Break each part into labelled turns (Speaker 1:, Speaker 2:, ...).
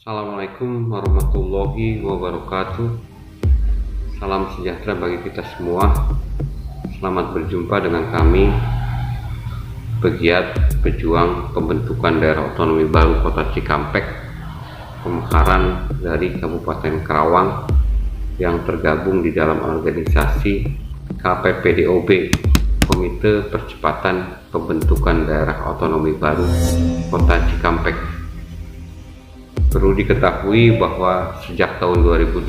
Speaker 1: Assalamualaikum warahmatullahi wabarakatuh. Salam sejahtera bagi kita semua. Selamat berjumpa dengan kami, pegiat pejuang pembentukan daerah otonomi baru Kota Cikampek, pemekaran dari Kabupaten Karawang yang tergabung di dalam organisasi KPPDOB, Komite Percepatan Pembentukan Daerah Otonomi Baru Kota Cikampek. Perlu diketahui bahwa sejak tahun 2018,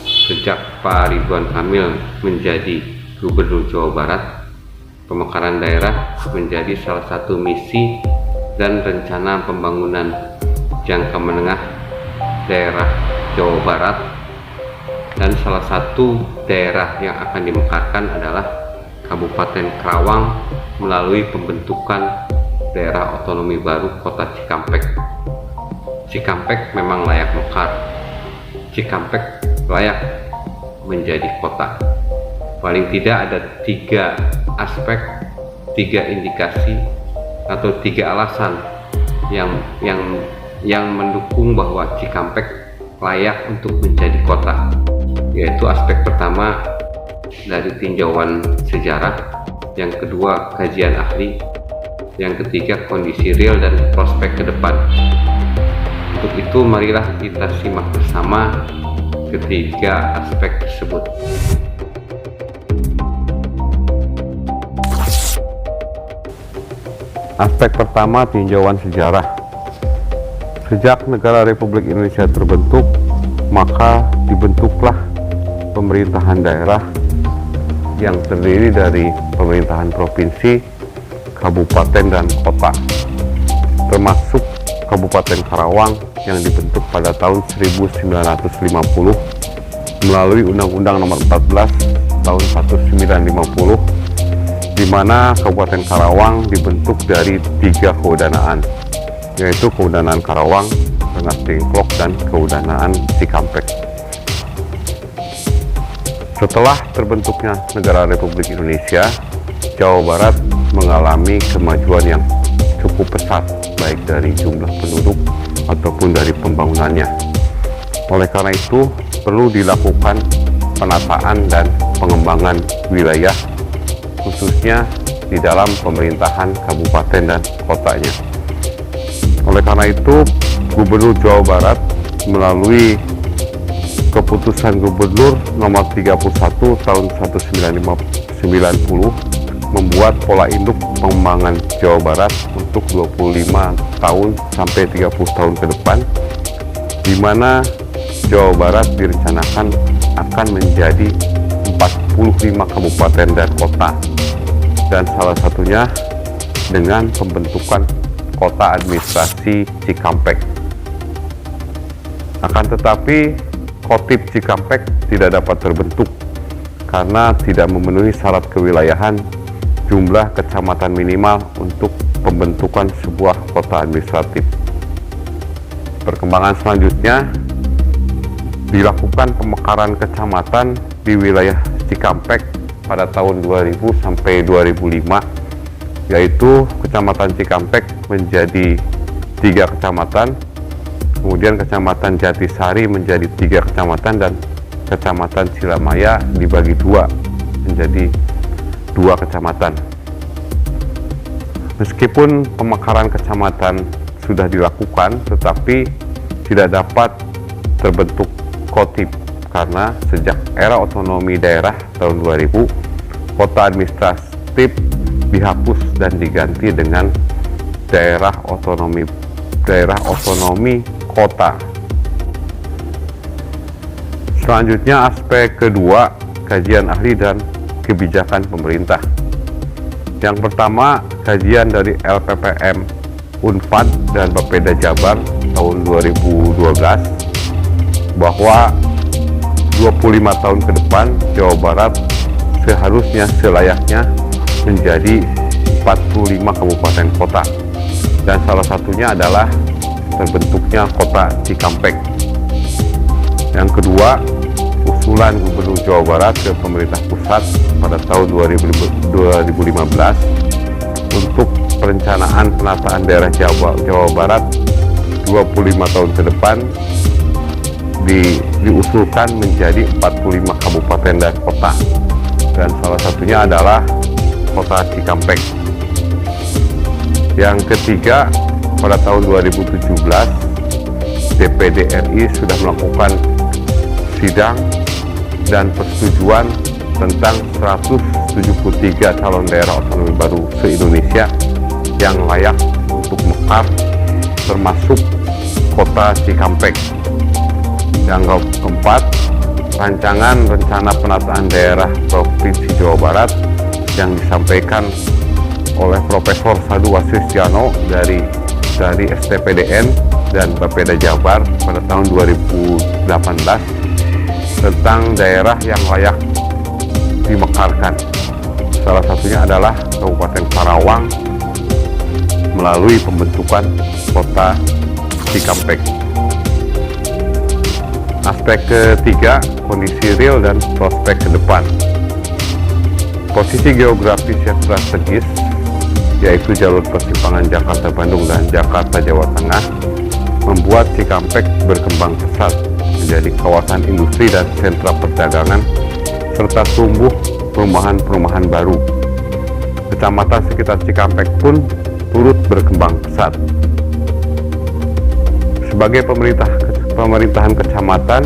Speaker 1: sejak Pak Ridwan Kamil menjadi Gubernur Jawa Barat, pemekaran daerah menjadi salah satu misi dan rencana pembangunan jangka menengah daerah Jawa Barat, dan salah satu daerah yang akan dimekarkan adalah Kabupaten Karawang melalui pembentukan daerah otonomi baru Kota Cikampek. Cikampek memang layak mekar. Cikampek layak menjadi kota. Paling tidak ada 3 aspek, 3 indikasi atau 3 alasan yang mendukung bahwa Cikampek layak untuk menjadi kota. Yaitu aspek pertama dari tinjauan sejarah, yang kedua kajian ahli, yang ketiga kondisi real dan prospek ke depan. Untuk itu marilah kita simak bersama ketiga aspek tersebut. Aspek pertama, tinjauan sejarah. Sejak negara Republik Indonesia terbentuk, maka dibentuklah pemerintahan daerah yang terdiri dari pemerintahan provinsi, kabupaten, dan kota, termasuk Kabupaten Karawang yang dibentuk pada tahun 1950 melalui Undang-Undang Nomor 14 tahun 1950, di mana Kabupaten Karawang dibentuk dari 3 kewenangan, yaitu Kewenangan Karawang, Rengas Dengklok, dan Kewenangan Cikampek. Setelah terbentuknya negara Republik Indonesia, Jawa Barat mengalami kemajuan yang cukup pesat, baik dari jumlah penduduk ataupun dari pembangunannya. Oleh karena itu, perlu dilakukan penataan dan pengembangan wilayah, khususnya di dalam pemerintahan kabupaten dan kotanya. Oleh karena itu, Gubernur Jawa Barat melalui Keputusan Gubernur Nomor 31 tahun 1990 membuat pola induk pengembangan Jawa Barat untuk 25 tahun sampai 30 tahun ke depan, di mana Jawa Barat direncanakan akan menjadi 45 kabupaten dan kota, dan salah satunya dengan pembentukan kota administrasi Cikampek. Akan tetapi, Kotip Cikampek tidak dapat terbentuk karena tidak memenuhi syarat kewilayahan jumlah kecamatan minimal untuk pembentukan sebuah kota administratif. Perkembangan selanjutnya dilakukan pemekaran kecamatan di wilayah Cikampek pada tahun 2000 sampai 2005, yaitu Kecamatan Cikampek menjadi 3 kecamatan, kemudian Kecamatan Jatisari menjadi 3 kecamatan, dan Kecamatan Cilamaya dibagi 2 menjadi 2 kecamatan. Meskipun pemekaran kecamatan sudah dilakukan, tetapi tidak dapat terbentuk Kotip karena sejak era otonomi daerah tahun 2000, kota administratif dihapus dan diganti dengan daerah otonomi kota. Selanjutnya, aspek kedua, kajian ahli dan kebijakan pemerintah. Yang pertama, kajian dari LPPM, Unpad, dan Bapeda Jabar tahun 2012 bahwa 25 tahun ke depan Jawa Barat seharusnya selayaknya menjadi 45 kabupaten kota, dan salah satunya adalah terbentuknya kota Cikampek. Yang kedua, usulan Gubernur Jawa Barat ke pemerintah pusat pada tahun 2015 untuk perencanaan penataan daerah Jawa Barat 25 tahun ke depan diusulkan menjadi 45 kabupaten dan kota, dan salah satunya adalah kota Cikampek. Yang ketiga, pada tahun 2017 DPD RI sudah melakukan sidang dan persetujuan tentang 173 calon daerah otonomi baru se-Indonesia yang layak untuk mekar, termasuk kota Cikampek. Yang keempat, rancangan rencana penataan daerah Provinsi Jawa Barat yang disampaikan oleh Profesor Sadu Wasistiono dari STPDN dan Bapeda Jabar pada tahun 2018 tentang daerah yang layak dimekarkan. Salah satunya adalah Kabupaten Karawang melalui pembentukan kota Cikampek. Aspek ketiga, kondisi real dan prospek ke depan. Posisi geografis yang strategis, yaitu jalur persimpangan Jakarta-Bandung dan Jakarta-Jawa Tengah, membuat Cikampek berkembang pesat menjadi kawasan industri dan sentra perdagangan, serta tumbuh perumahan-perumahan baru. Kecamatan sekitar Cikampek pun turut berkembang pesat. Sebagai pemerintahan kecamatan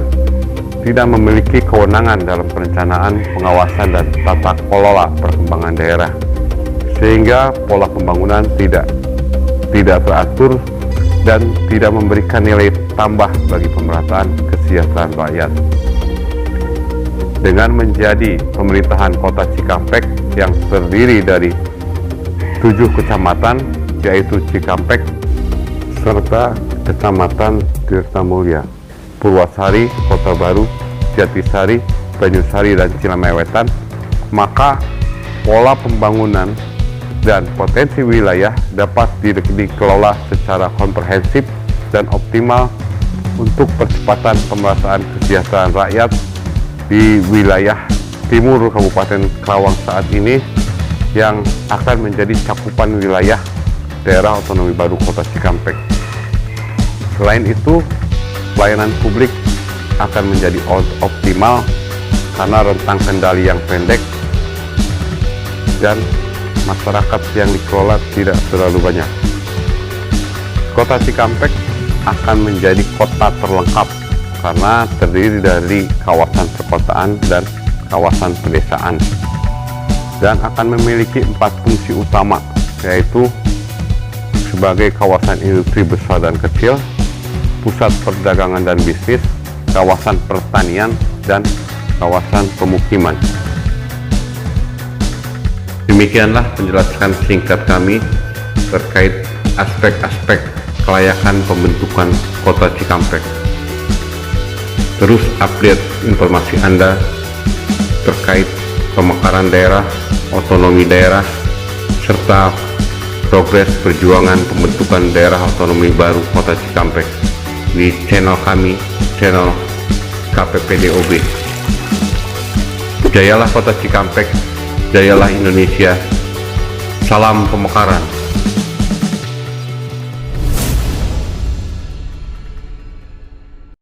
Speaker 1: tidak memiliki kewenangan dalam perencanaan, pengawasan, dan tata kelola perkembangan daerah, sehingga pola pembangunan tidak teratur dan tidak memberikan nilai tambah bagi pemerataan kesejahteraan rakyat. Dengan menjadi pemerintahan kota Cikampek yang terdiri dari 7 kecamatan, yaitu Cikampek serta Kecamatan Tirtamulya, Purwasari, Kota Baru, Jatisari, Banyusari, dan Cilemewetan, maka pola pembangunan dan potensi wilayah dapat dikelola secara komprehensif dan optimal untuk percepatan pemerataan kesejahteraan rakyat di wilayah timur Kabupaten Karawang saat ini, yang akan menjadi cakupan wilayah daerah otonomi baru Kota Cikampek. Selain itu, pelayanan publik akan menjadi optimal karena rentang kendali yang pendek dan masyarakat yang dikelola tidak terlalu banyak. Kota Cikampek akan menjadi kota terlengkap karena terdiri dari kawasan perkotaan dan kawasan pedesaan, dan akan memiliki 4 fungsi utama, yaitu sebagai kawasan industri besar dan kecil, pusat perdagangan dan bisnis, kawasan pertanian, dan kawasan pemukiman. Demikianlah penjelasan singkat kami terkait aspek-aspek kelayakan pembentukan Kota Cikampek. Terus update informasi Anda terkait pemekaran daerah, otonomi daerah, serta progres perjuangan pembentukan daerah otonomi baru Kota Cikampek di channel kami, channel KPPDOB. Jayalah Kota Cikampek, jayalah Indonesia, salam pemekaran.